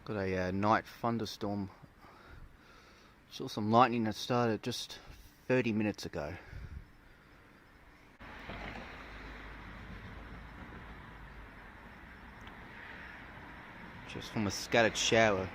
Got a night thunderstorm. Saw some lightning that started just 30 minutes ago. Just from a scattered shower.